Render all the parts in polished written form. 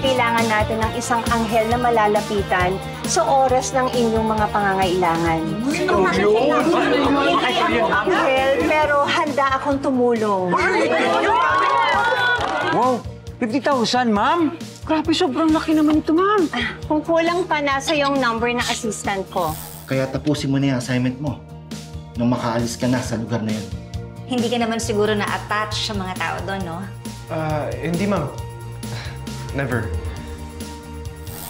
kailangan natin ng isang anghel na malalapitan sa oras ng inyong mga pangangailangan. Anghel, pero handa akong tumulong. Wow! 50,000, ma'am? Grabe, sobrang laki naman ito, ma'am. Kung kulang pa, nasa yung number ng assistant ko. Kaya tapusin mo na yung assignment mo nung makaalis ka na sa lugar na yun. Hindi ka naman siguro na-attach sa mga tao doon, no? Hindi, ma'am. Never.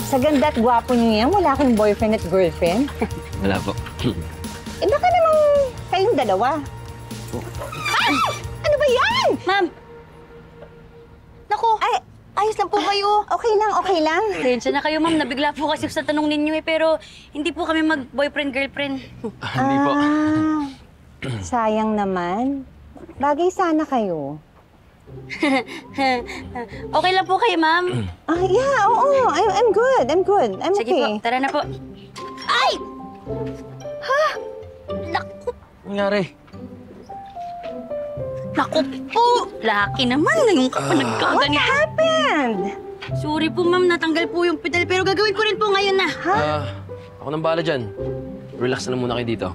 Sa ganda at gwapo niyo yan, wala akong boyfriend at girlfriend. Wala po. Baka namang kayong dalawa. Ay! Ano ba yan? Ma'am! Naku! Ay, ayos lang po kayo. Okay lang, okay lang. Pasensya na kayo, ma'am. Nabigla po kasi sa tanong ninyo eh. Pero hindi po kami mag-boyfriend-girlfriend. Hindi po. Sayang naman. Bagay sana kayo. Okay lang po kayo, ma'am. Yeah, oo. I'm good. I'm good. I'm Sige okay. po, tara na po. Ay! Ha? Naku! Nangyari? Naku po! Laki naman na yung nagkaganito. What happened? Sorry po, ma'am. Natanggal po yung pedal. Pero gagawin ko rin po ngayon na. Ako nang bahala dyan. Relax na lang muna kayo dito.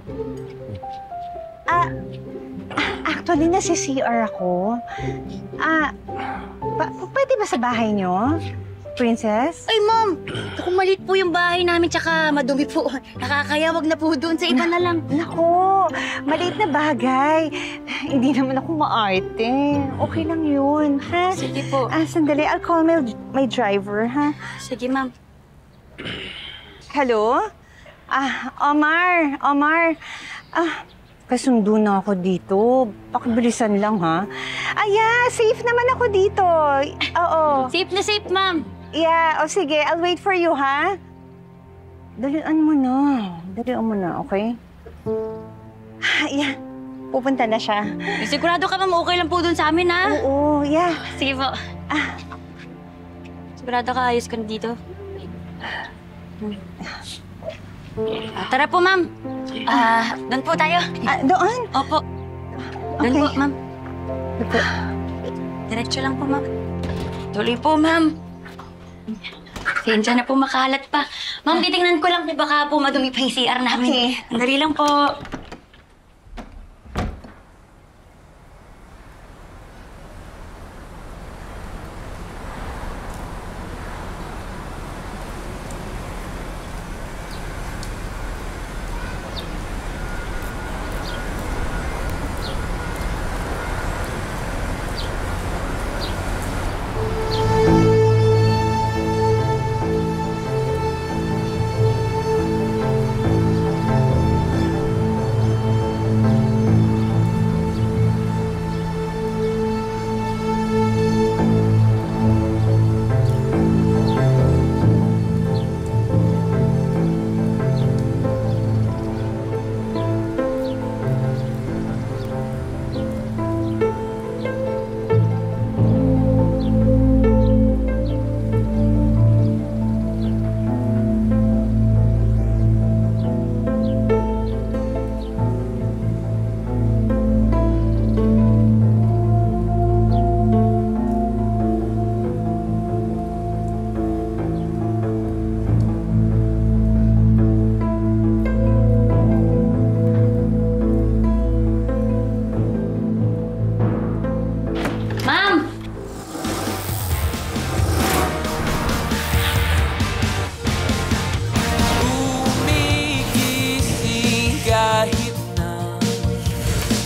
Actually, nasa CR ako. Pwede ba sa bahay nyo? Princess? Ay, ma'am! Naku, maliit po yung bahay namin, tsaka madumi po. Nakakaya, wag na po doon. Sa iba na lang. Nako, maliit na bagay. Hindi naman ako maarte. Okay lang yun, ha? Sige po. Sandali, I'll call my driver, ha? Sige, ma'am. Hello? Omar. Kasundo na ako dito. Pakibilisan lang, ha? Yeah, safe naman ako dito. Oo. Safe na safe, ma'am. Yeah, sige. I'll wait for you, ha? Dalian mo na, okay? Yeah, pupunta na siya. Sigurado ka, ma'am. Okay lang po doon sa amin, ha? Oo, yeah. Sige po. Sigurado ka, ayos ka na dito. Tara po, ma'am. Doon po tayo. Doon? Opo. Doon Okay. po, ma'am. Diretso lang po, ma'am. Tuloy po, ma'am. Sensya na po makalat pa. Ma'am, titingnan ko lang po baka po madumi pa yung CR namin. Okay. Andali lang po.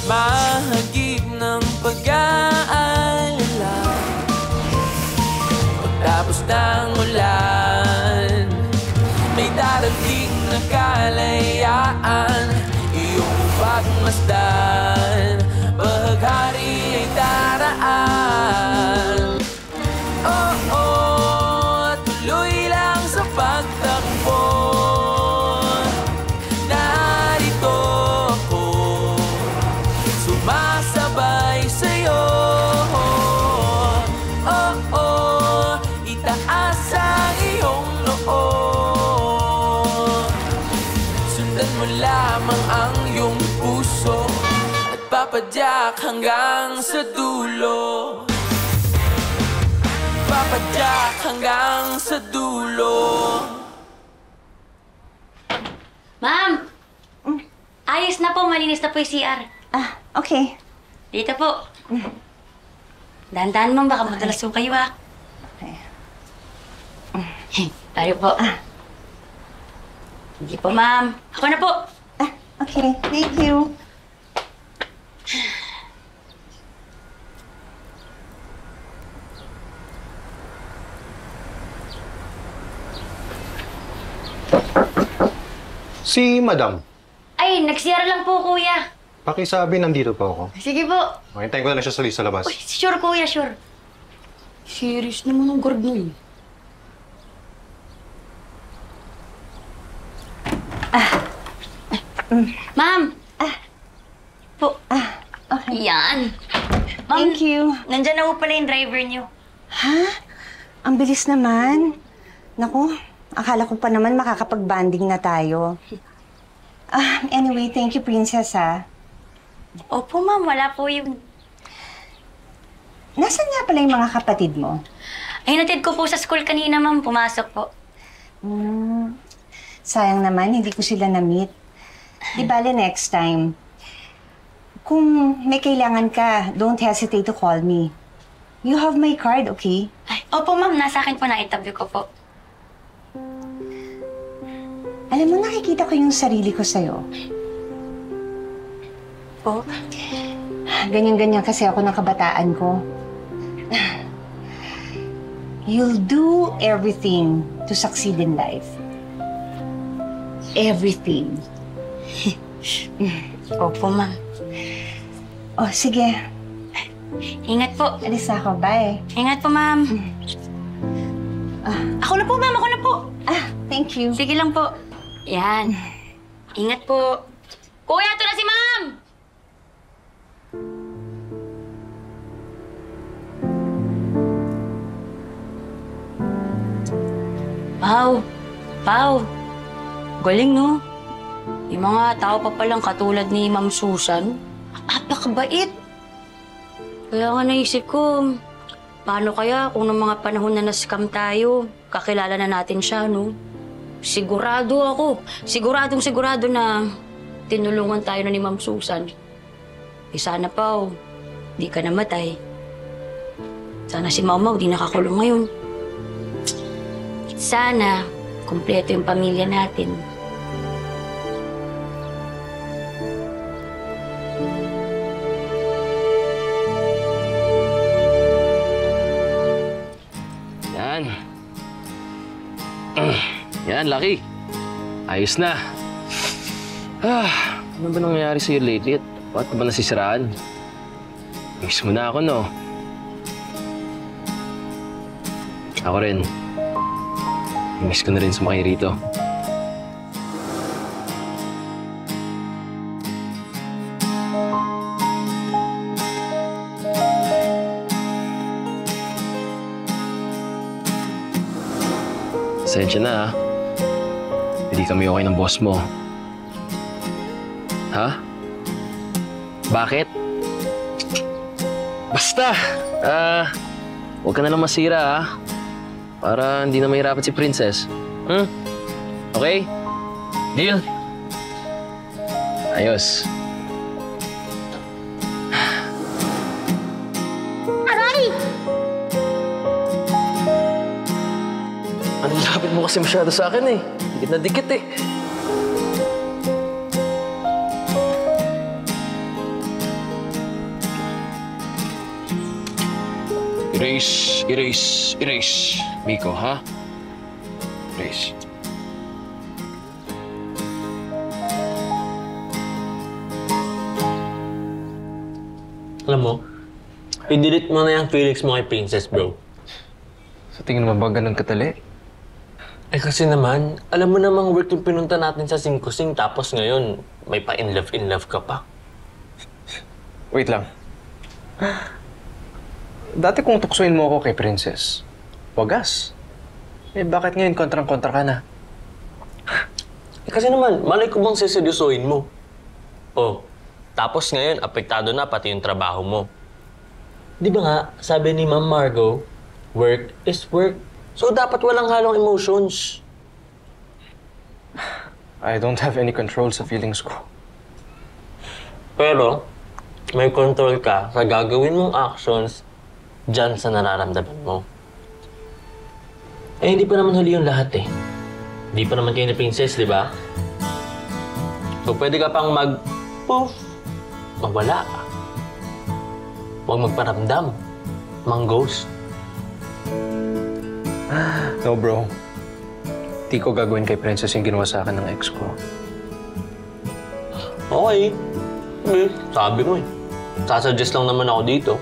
Mahagip ng pag-aalala pagtapos ng ulan, may darating na kalayaan. Iyong pagmasdan, bahaghari ay daraan. Tuloy lang sa pagtakbo. Narito ako, sumasabay sa'yo. Itaas ang iyong noo. Sundan mo lamang ang iyong puso at papadyak hanggang sa dulo. mapadyak hanggang sa dulo. Ma'am! Ayos na po, malinis na po yung CR. Ah, okay. Dito po. Dahan-dahan, ma'am, baka madalas po kayo, ah. Okay. Tayo po. Hindi po, ma'am. Ako na po. Ah, okay. Thank you. Si Madam. Ay, nag-CR lang po, kuya. Pakisabi, nandito po ako. Sige po. Hintayin ko na lang siya sa labas. Uy, sure, kuya, sure. Serious naman ang guard mo, eh. Ma'am! Po. Okay. Yan. Ma'am, Thank you. nandyan na po pala yung driver niyo. Ha? Ang bilis naman. Naku, akala ko pa naman makakapag-banding na tayo. Anyway, thank you, Princess, ha? Opo, ma'am. Wala po yun. Nasaan nga pala yung mga kapatid mo? Ay, natid ko po sa school kanina, ma'am. Pumasok po. Sayang naman, hindi ko sila na-meet. Di bale next time. Kung may kailangan ka, don't hesitate to call me. You have my card, okay? Ay, opo, ma'am. Nasa akin po na itabi ko po. Alam mo, nakikita ko yung sarili ko sa'yo. Po? Ganyan-ganyan kasi ako ng kabataan ko. You'll do everything to succeed in life. Everything. Opo, ma'am. Oh, sige. Ingat po. Alis na ako. Bye. Ingat po, ma'am. Ako na po, ma'am. Ako na po. Thank you. Sige lang po. Yan. Ingat po. Kuya, ito na si ma'am! Pao. Pao. Galing, no? Yung mga tao pa palang katulad ni Ma'am Susan. Napakabait. Kaya nga naisip ko, paano kaya kung ng mga panahon na na-scam tayo, kakilala na natin siya, no? Siguradong-sigurado na tinulungan tayo na ni Ma'am Susan. Eh sana, Pao, di ka namatay. Sana si Mamaw di nakakulong ngayon. Sana, kumpleto yung pamilya natin. Yan. Yan, Lucky. Ayos na. Ano ba nangyayari sa'yo lately? Bakit ba nasisiraan? Miss mo na ako, no? Ako rin. Miss ko na rin sumakay rito. Pasensya na, ha? Hindi kami okay ng boss mo. Ha? Bakit? Basta! Huwag ka na lang masira, ha? Para hindi na mahirapan si Princess. Okay? Deal? Ayos. Ang lapit mo kasi masyado sa akin, eh. Dikit na dikit, eh. Erase, erase, erase. Miko, ha? Erase. Alam mo, i-delete mo na yung feelings mo kay Princess, bro. Sa tingin mo ba ganun katali? Eh kasi naman, alam mo namang work yung pinunta natin sa Singkusing tapos ngayon, may pa-in love ka pa. Wait lang. Dati kung tuksuin mo ako kay Princess, wagas. Eh bakit ngayon kontrang-kontra ka na? Eh kasi naman, malay ko bang seseryosohin mo? Oh, tapos ngayon, apektado na pati yung trabaho mo. Di ba nga, sabi ni Ma'am Margo, Work is work. So dapat walang halong emotions. I don't have any control sa feelings ko. Pero, may control ka sa gagawin mong actions dyan sa nararamdaman mo. Eh, hindi pa naman huli yung lahat eh. Hindi pa naman kayo ni Princess, di ba? So, pwede ka pang mag-poof, magwala. Huwag magparamdam, mang-ghost. No, bro. Di ko gagawin kay Princess yung ginawa sa akin ng ex ko. Okay. Sabi mo eh. Sasuggest lang naman ako dito.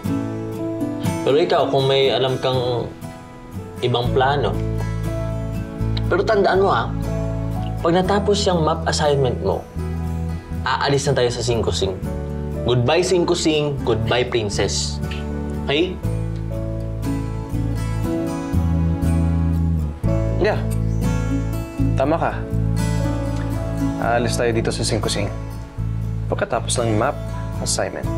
Pero ikaw, kung may alam kang ibang plano. Pero tandaan mo ha, pag natapos yung map assignment mo, aalis na tayo sa Singkusing. Goodbye Singkusing, goodbye Princess. Okay? Yeah. Tama ka. Aalis tayo dito sa Singkusing. Pagkatapos ng map assignment.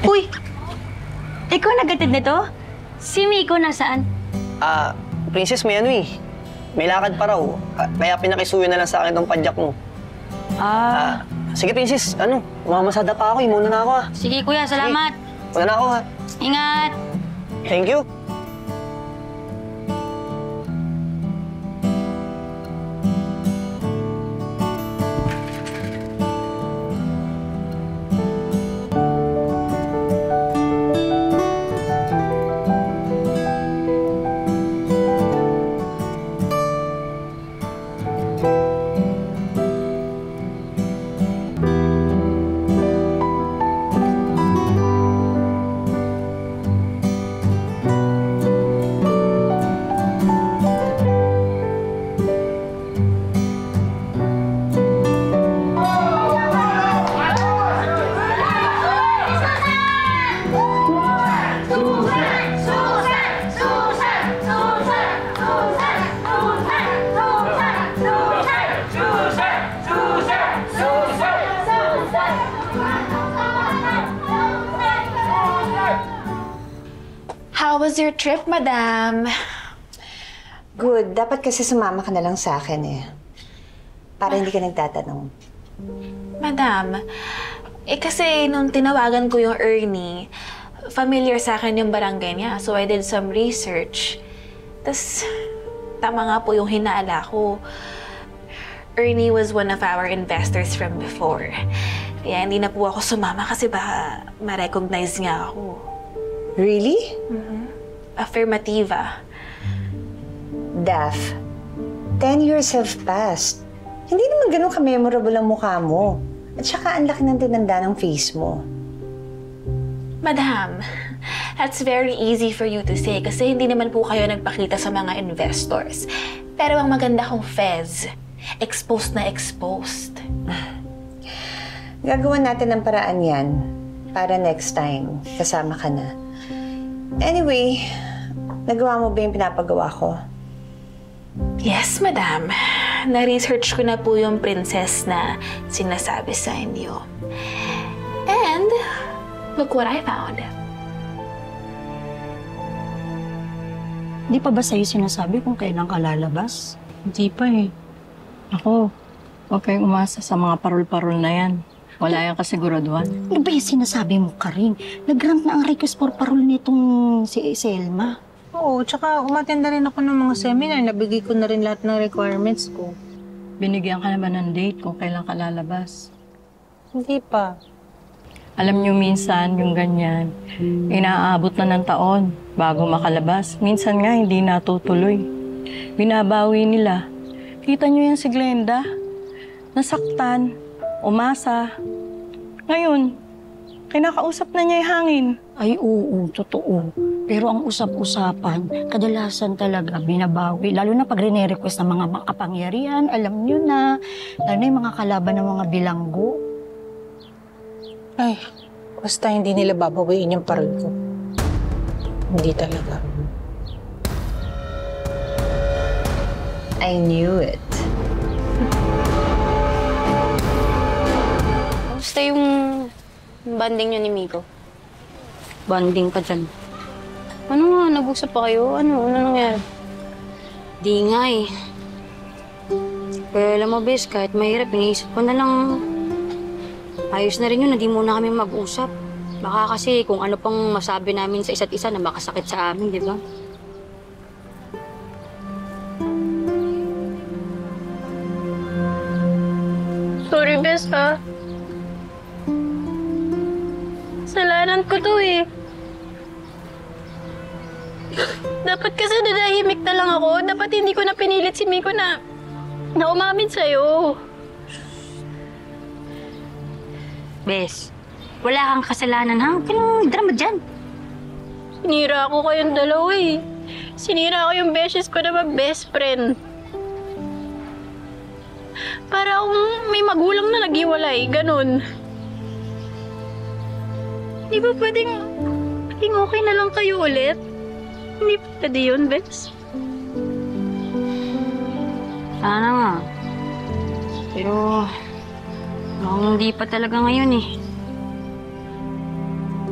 Uy! Ikaw nagatid nito? Si Miko nasaan? Princess, may ano eh. May lakad pa raw. Kaya pinakisuyo na lang sa akin tong padyak mo. Sige, Princess. Umamasada pa ako. Muna na ako, ha. Sige, kuya. Salamat. Muna na ako, ha. Ingat. Thank you. How was your trip, madam? Good. Dapat kasi sumama ka na lang sa akin eh. Para hindi ka nagtatanong. Madam, kasi nung tinawagan ko yung Ernie, familiar sa akin yung barangay niya. So I did some research. Tas, tama nga po yung hinala ko. Ernie was one of our investors from before. Kaya hindi na po ako sumama kasi baka ma-recognize niya ako. Really? Affirmativa. Daph, 10 years have passed. Hindi naman ganun ka-memorable ang mukha mo. At saka ang laki ng tinanda ng face mo. Madam, that's very easy for you to say kasi hindi naman po kayo nagpakita sa mga investors. Pero ang maganda kong Fez, exposed na exposed. Gagawan natin ng paraan yan para next time kasama ka na. Anyway, nagawa mo ba yung pinapagawa ko? Yes, madam. Na-research ko na po yung princess na sinasabi sa inyo. And, look what I found. Di pa ba sa'yo sinasabi kung kailan ka lalabas? Hindi pa eh. Ako, huwag kayong umasa sa mga parol-parol na yan. Wala yan kasiguraduhan. Ano ba yung sinasabi mo, Karing? Nag-grant na ang request for parole nitong si Selma. Oo, tsaka umattend na rin ako ng mga seminar. Nabigay ko na rin lahat ng requirements ko. Binigyan ka naman ng date kung kailan ka lalabas? Hindi pa. Alam niyo minsan, yung ganyan, inaabot na ng taon bago makalabas. Minsan nga, hindi natutuloy. Binabawi nila. Kita niyo yan si Glenda? Nasaktan, umasa. Ngayon, kinakausap na niya yung hangin. Ay, oo, totoo. Pero ang usap-usapan, kadalasan talaga binabawi. Lalo na pag rene-request ng mga makapangyarihan, alam niyo na. Lalo na yung mga kalaban ng mga bilanggo. Ay, basta hindi nila babawiin yung parol ko. Hindi talaga. I knew it. Kamusta yung banding niyo ni Miko? Banding pa dyan. Ano nga, nag-usap pa kayo? Ano nangyari? Di nga eh. Pero alam mo, bes, kahit mahirap, iniisip ko na lang, ayos na rin yun na di muna kami mag-usap. Baka kasi kung ano pang masabi namin sa isa't isa na makasakit sa amin, di ba? Sorry, bes, ha? Kasalanan ko to eh. Dapat kasi nanahimik na lang ako. Dapat hindi ko na pinilit si Miko na umamin sa'yo. Bes, wala kang kasalanan, ha? Huwag ka nang drama dyan. Sinira ako kayong dalawa eh. Sinira ko yung beses ko na mag-best friend. Para akong may magulang na naghiwalay, ganun. Di ba pwedeng maging okay na lang kayo ulit? Hindi pa pwede yun, Bes. Sana nga. Pero, mukhang hindi pa talaga ngayon eh.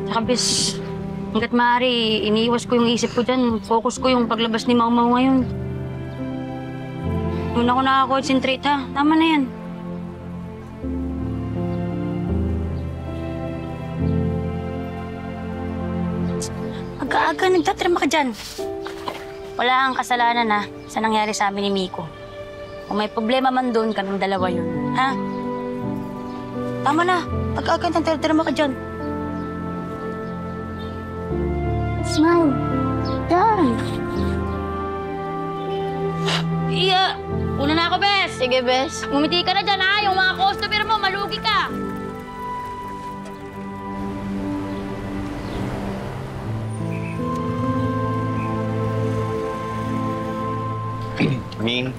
Saka bes, hanggat maaari, iniiwas ko yung isip ko dyan. Focus ko yung paglabas ni Mau Mau ngayon. Doon ako nakaka-concentrate ha. Tama na yan. Aga-aga, nagtatrama ka dyan. Wala kang kasalanan ha sa nangyari sa amin ni Miko. Kung may problema man doon, kaming dalawa yun. Ha? Tama na. Aga-aga, nagtatrama ka dyan. Smile. Yan. Iya. Una na ako, Bes. Sige, Bes. Ngumiti ka na dyan, ha? Yung mga customer mo, malugi ka. Ming,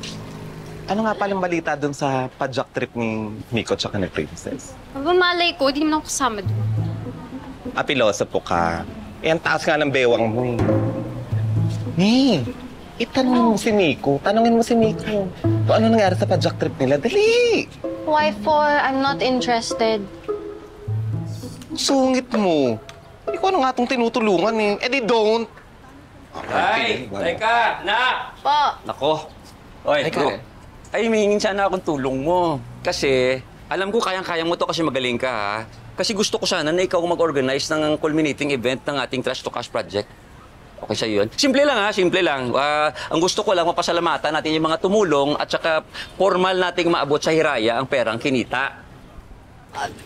ano nga palang balita dun sa padjak trip ni Miko tsaka ni Princess? Malay ko, di naman ako kasama doon. Pilosopo ka. Eh, ang taas nga ng bewang mo eh. Ming, itanong mo si Miko. Tanungin mo si Miko. Kung ano nangyari sa padjak trip nila. Dali! Why for? I'm not interested. Sungit mo. Hindi ko ano nga itong tinutulungan eh. Eh di don't. Ay, teka, nak! Po. Nako. Oy, bro. Ay, mahingin sana akong tulong mo. Kasi, alam ko kayang-kaya mo to kasi magaling ka, ha? Kasi gusto ko sana na ikaw mag-organize ng culminating event ng ating Trash to Cash project. Okay sa'yo yun? Simple lang, ha? Simple lang. Ang gusto ko lang, mapasalamatan natin yung mga tumulong at saka formal nating maabot sa hiraya ang perang kinita.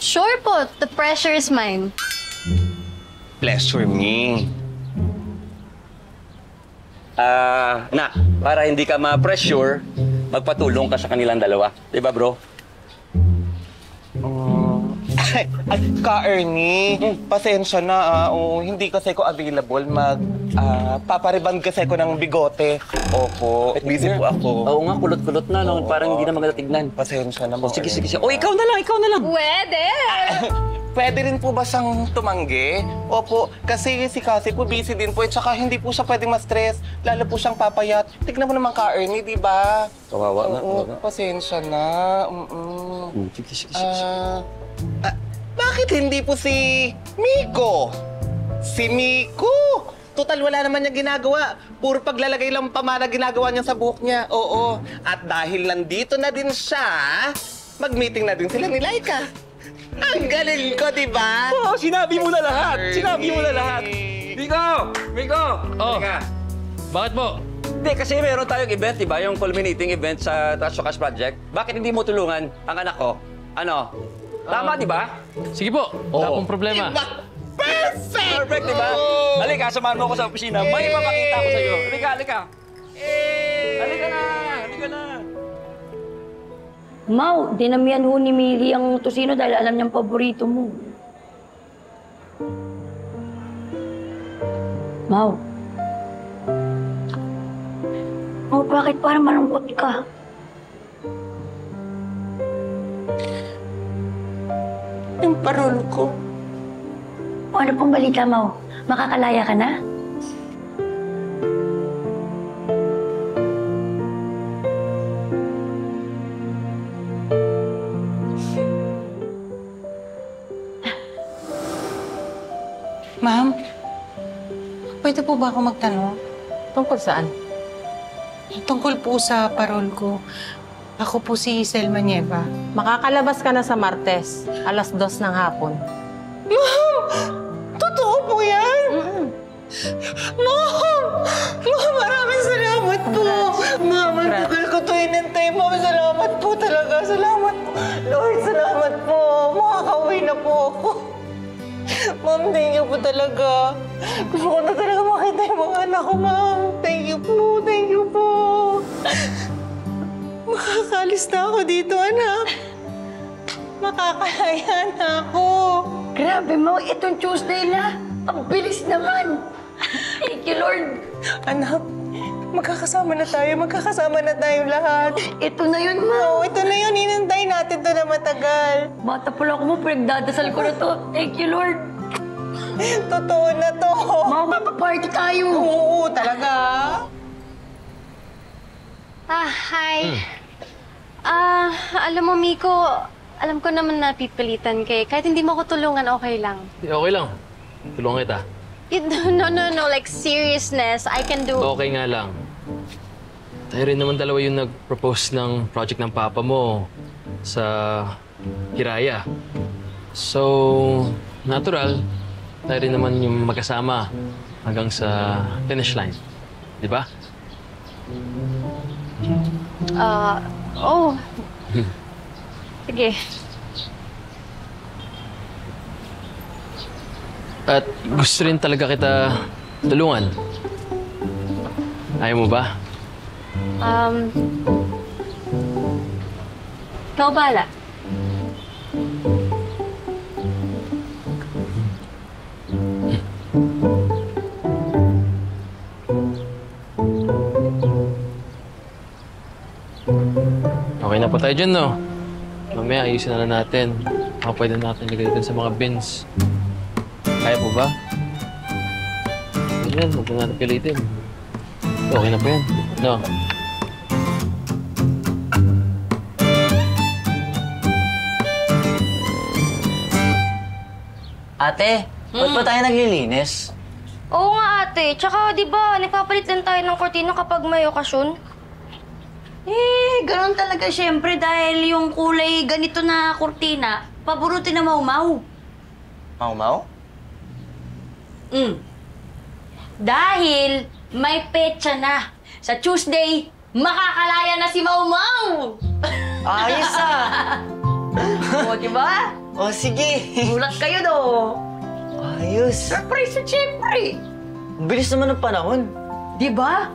Sure po. The pressure is mine. Pleasure me. Na, para hindi ka ma-pressure, magpatulong ka sa kanilang dalawa. Diba, bro? Ka-Ernie, pasensya na Oo, hindi kasi ko available papariban kasi ko ng bigote. Opo, busy po ako. Oo nga, kulot-kulot na. No? Parang hindi na maganda tignan. Pasensya na, sige. O, ikaw na lang, Pwede! Pwede rin po ba siyang tumanggi? Opo, kasi si Cassie po busy din po at saka hindi po siya pwedeng ma-stress. Lalo po siyang papayat. Tignan mo naman ka-Ernie, di ba? Kawawa nga. Pasensya na. Sige. Bakit hindi po si Miko? Si Miko! Total, wala naman niya ginagawa. Puro paglalagay lang pamana ginagawa niya sa buhok niya. Oo. At dahil nandito na din siya, mag-meeting na din sila ni Laika. Ang galing ko, di ba? Oo, sinabi mo na lahat. Miko! Oh, bakit po? Hindi, kasi meron tayong event, di ba? Yung culminating event sa Trash to Cash project. Bakit hindi mo tulungan ang anak ko? Ano? Tama, di ba? Sige po, wala pong problema. Perfect, di ba? Halika, samahan mo ako sa opisina. May ipapakita ko sa'yo. Halika. Halika na. Mau, dinamihan ho ni Mili ang tosino dahil alam niyang paborito mo. Mau. Mau, bakit parang malungkot ka? Ang parol ko. Ano pong balita, Mau? Makakalaya ka na? pwede po ba ako magtanong? Tungkol saan? Tungkol po sa parol ko. Ako po si Selma Nieva. Makakalabas ka na sa Martes, 2:00 ng hapon. Ma'am! Totoo po yan? Ma'am! Ma'am, maraming salamat po! Ma'am, ang tagal ko ito inintay. Ma'am, salamat po talaga. Salamat po. Lord, salamat po. Makakauwi na po ako. Ma'am, thank you po talaga. Gusto ko na talaga makita yung mga anak ko, ma'am. Thank you po. Thank you po. Makakalis na ako dito, anak. Makakalaya na ako. Grabe mo, itong Tuesday na. Ang bilis naman. Thank you, Lord. Anak, magkakasama na tayo. Magkakasama na tayo lahat. Ito na yun, Ma. Oo, ito na yun. Hinantay natin to na matagal. Bata pala ako mo, pinagdadasal ko na to. Thank you, Lord. Totoo na to. Mama, paparty tayo. Oo, talaga. Hi. Alam mo, Miko, alam ko naman na pipilitan kay. Kahit hindi mo ako tulungan, okay lang. Okay lang. Tulungan kita. No. Like, seriousness. I can do... Okay nga lang. Tayo rin naman dalawa yung nag-propose ng project ng papa mo sa Hiraya. So, natural, tayo rin naman yung magkasama hanggang sa finish line. Di ba? Oh. Sige. At gusto rin talaga kita tulungan. Ayaw mo ba? Ikaw bahala. Okay na po tayo dyan, no? Mamaya ayusin na lang natin. Baka pwede natin lagay dito sa mga bins. Kaya po ba? Yan, huwag na natin pilitin. Okay na po yan, no? Ate, ba't pa tayo naglilinis? Oo nga, ate. Tsaka, di ba, nagpapalit lang tayo ng kortina kapag may okasyon? Ganun talaga siyempre dahil yung kulay ganito na kurtina, paborito na Mau-Mau. Mau-Mau? Dahil may petsa na. Sa Tuesday, makakalaya na si Mau-Mau! Ayos ah! O, diba? O, sige. Gulat kayo, do. Ayos. Surprise na siyempre. Bilis naman ng panahon. Diba?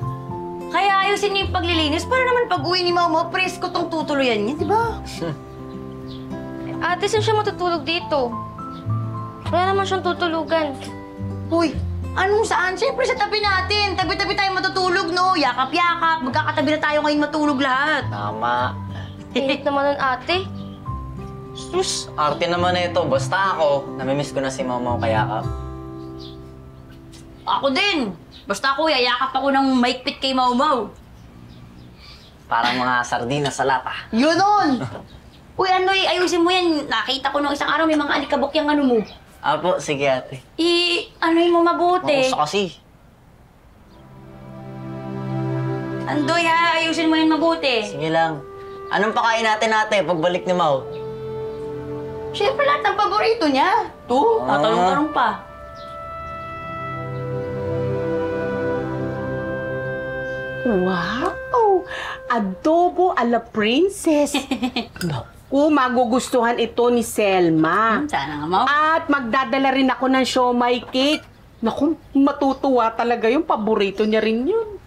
Kaya ayusin niyo yung paglilinis para naman pag-uwi ni Mau-Mau, presko tong tutuluyan niya, diba? Ate, saan siya matutulog dito? Wala naman siyang tutulugan. Uy, anong saan? Siyempre sa tabi natin. Tabi-tabi tayo matutulog, no? Yakap-yakap. Magkakatabi na tayo ngayon matulog lahat. Tama. Init naman nun, ate. Sus, arte naman na ito. Basta ako, namimiss ko na si Mau-Mau kayakap. Ako din. Basta ako, yayakap ako ng maikpit kay Mau-Mau. Parang mga sardina sa lata. Yun nun! Uy, Anoy, ayusin mo yan. Nakita ko nung isang araw may mga alikabok yung ano mo. Apo, sige ate. Anoy mo mabuti. Makusa kasi. Andoy ha, ayusin mo yan mabuti. Sige lang. Anong pakain natin ate pagbalik ni Mau? Siyempre lahat ng paborito niya. To, tatanong-tanong pa. Wow! Adobo ala princess! Naku, magugustuhan ito ni Selma. Sana nga, Mau. At magdadala rin ako ng siomai cake. Naku, matutuwa talaga yung paborito niya rin yun.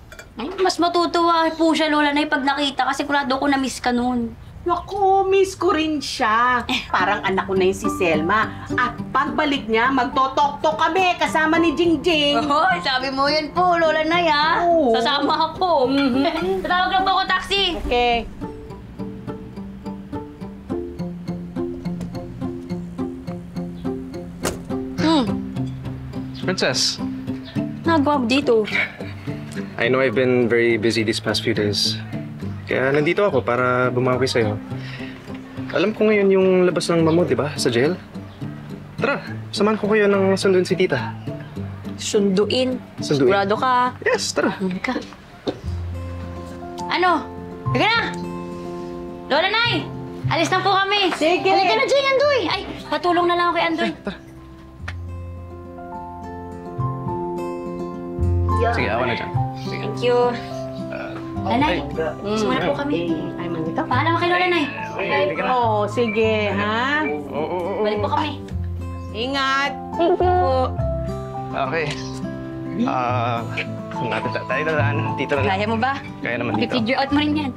Mas matutuwa po siya, Lola, na pag nakita kasi kurado ko na-miss ka noon. Naku, miss ko rin siya. Parang anak ko na yun si Selma. At pagbalik niya, magtotok-tok kami kasama ni Jingjing. Hoy, sabi mo yan po, Lola Nay, ha? Oo. Sasama ako. Tatawag lang po ako taxi. Okay. Princess, Nagawa mo dito. I know I've been very busy these past few days. Kaya nandito ako para bumawi sa'yo. Alam ko ngayon yung labas ng mamo, di ba? Sa jail. Tara, samahan ko kayo ng sundin si tita. Sunduin. Sunduin? Sigurado ka? Yes, tara. Halika. Ano? Halika na! Lola Nay! Alis na po kami. Sige. Halika na, Jing, Andoy. Ay, patulong na lang ako kay Andoy. Sige, ako na dyan. Thank you. Nanay, simula po kami. Ay, manito. Paalam kay Lola Nay. Oo, sige, ha? Balik po kami. Ingat. Thank you. Okay. Natin tayo dadaan. Dito na. Kaya mo ba? Kaya naman dito. I-figure out mo rin yan.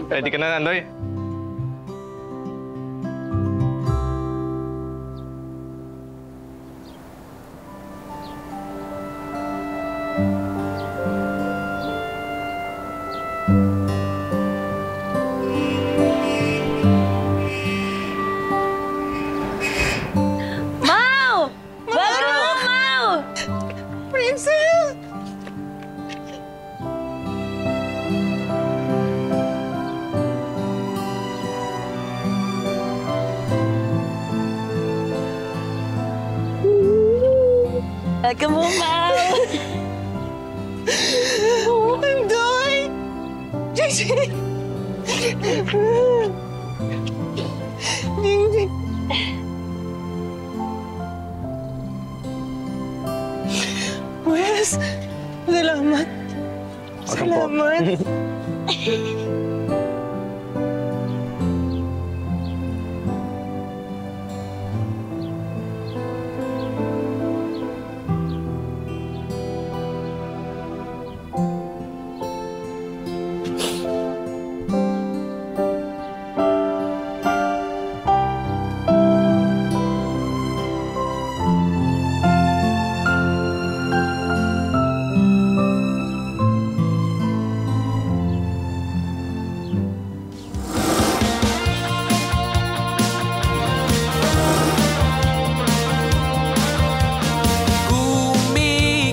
Ready ka na, Andoy? Mau! Bago mo, Mau! Princess! Bago mo, Mau! Andoy! Jing! Jing! Wes, salamat. Salamat.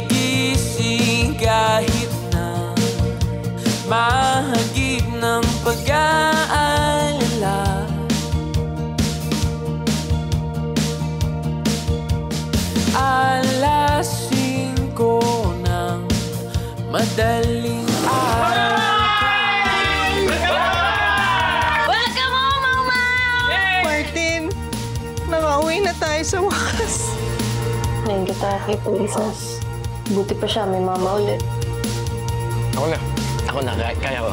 Gumigising kahit na mahagip ng pag-aalala. Alas 5 ng madaling araw. Welcome home, Mau Mau! Martin, nakauwi na tayo sa wakas. Ngayon kita kay Princess. Buti pa siya, may mama ulit. Ako na. Ako na. Kaya ko.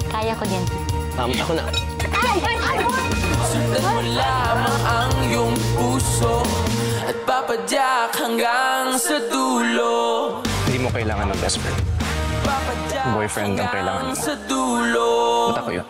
Kaya ko din. Ako na. Sundan mo lamang ang iyong puso at papadyak hanggang sa dulo. Hindi mo kailangan ng best friend. Boyfriend ang kailangan mo. Sa dulo. Punta ko yun.